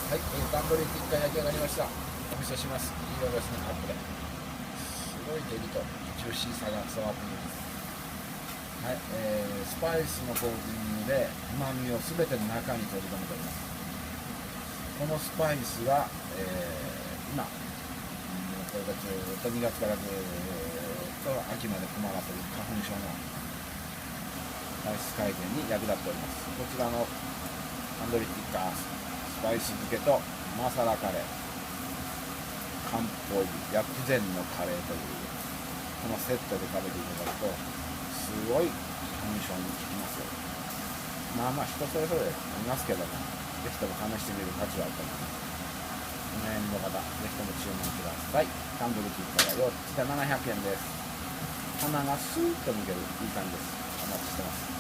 はい、タンドリーティッカ焼き上がりました。お見せします。いい色ですね、アップで。すごい照りとジューシーさが伝わってきます。はい、スパイスのコーティングで旨味を全ての中に閉じ込めております。このスパイスは、今、これがずっと2月からずっと秋まで困らせる花粉症の体質改善に役立っております。こちらのタンドリーティッカスパイス漬けとマサラカレー、漢方薬膳のカレーというこのセットで食べていただくとすごい花粉症に効きますよ。まあまあ人それぞれありますけども、ぜひとも試してみる価値はあると思います。お悩みの方、ぜひとも注文ください。タンドリーティッカが4つで700円です。鼻がスーッと抜けるいい感じです。お待ちしてます。